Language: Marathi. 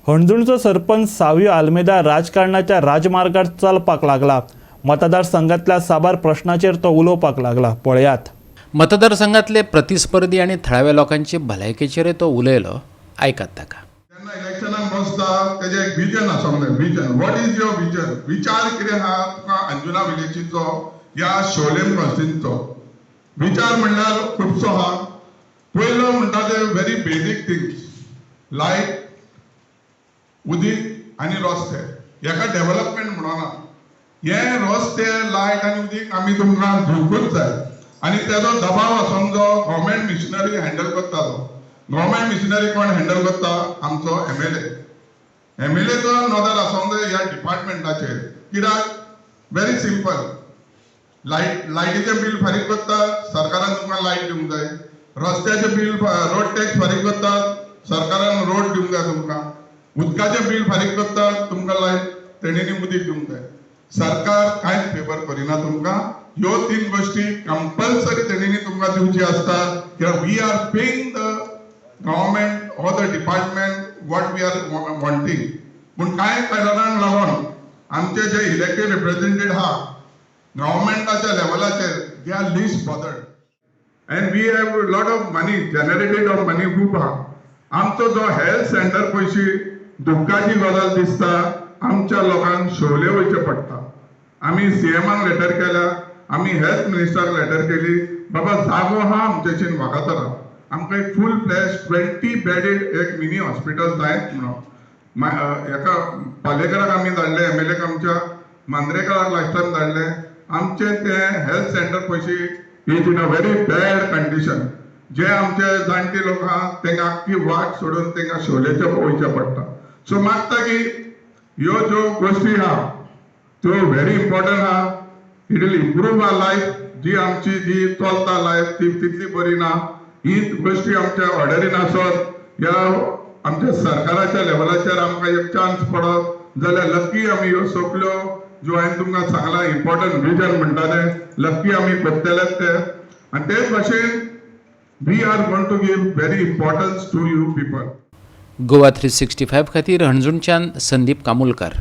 हणजूणचो सरपंच सावयो आल्मेदा राजकारणाच्या राजमार्गार चलपाक लागला। मतदारसंघातल्या साबार प्रश्नाचेर तो उलोवपाक लागला। पळयात। मतदारसंघातले प्रतिस्पर्धी आणि थळाव्या लोकांचे भलायकेचेर तो उलयलो। आयकात ताका। इलेक्शनाक बसता तेजे एक विजन आसोंक जाय। Vision, what is your vision? विचार कितें आहा तुका अंजुना विलेजीचो या शोलेम कॉन्स्टिट्युन्सीचो? विचार म्हणल्यार खुबसो आहा। पयलो म्हणटा ते व्हेरी बेसिक थिंग्स लायक उदीक आनी रस्ते। हेका डेव्हलपमेंट म्हणना। हे रस्ते, लायट आनी उदीक आमी तुमकां दिवंकूच जाय आनी तेजो दबाव आसोंक जो गव्हर्मेंट मिशनरी हँडल करता तो। गव्हर्मेंट मिशनरी कोण हँडल करता? आमचो एमएलएचो नदर आसोंक जाय ह्या डिपार्टमेंटाचेर। कित्याक? व्हेरी सिंपल, लायटीचें बील फारीक करता, सरकारान तुमकां लायट दिवंक जाय। रस्त्याचें बील, रोड टॅक्स फारीक करता, सरकारान रोड दिवंक जाय तुमकां। उदकाचें बील फारीक करता, तुमकां लायट तेणींनी उदीक दिवंक जाय। सरकार कांयच फेवर करिना तुमकां। ह्यो तीन गोश्टी कंपल्सरी तेणींनी तुमकां दिवची आसता। कित्याक we are paying the government or the department what we are wanting. पण कांय कारणांक लागून आमचे जे इलेक्टेड रिप्रेझेंटेटिव्ह आहा गव्हर्मेंटाच्या लेवलाचेर they are least bothered and we have lot of money generated of money खूब आहा। आमचो जो हेल्थ सेंटर पयशी दुख्खाची गजाल दिसता, आमच्या लोकांक शोले वयचे पडटा। आमी सीएमाक लेटर केल्या, आमी हेल्थ मिनिस्टराक लेटर केली, बाबा जागो आहा आमचेशीन वागातरा, आमकां एक फूल फ्लॅश 20 बेडेड एक मिनी हॉस्पिटल जाय म्हणून। हेका पालेकराक आमी धाडले, एमएलएक आमच्या मांद्रेकाराक लास्ट टायम धाडले। आमचे ते हेल्थ सेंटर पयशी is in a very bad condition. जे आमचे जाणटे लोक आहा तांकां आख्खी वाट सोडून तांकां शोलेचे वयचे पडटा। सो मागता की ह्यो ज्यो गोश्टी आहा त्यो व्हेरी इम्पॉर्टंट आहा। It will improve our life. जी आमची जी चलता लायफ ती तितली बरी ना। ही गोष्टी आमच्या ऑर्डरीन आसत या आमच्या सरकाराच्या लेवलाचेर आमकां एक चान्स पडत जाल्यार नक्की आमी ह्यो सगल्यो ज्यो हांवें तुमकां सांगला इम्पॉर्टंट विजन म्हणटा ते नक्की आमी करतलेच ते। आनी तेच भाशेन we are going to give very importance to you people. Goa 365 खातीर हणजूणच्यान संदीप कामुलकार।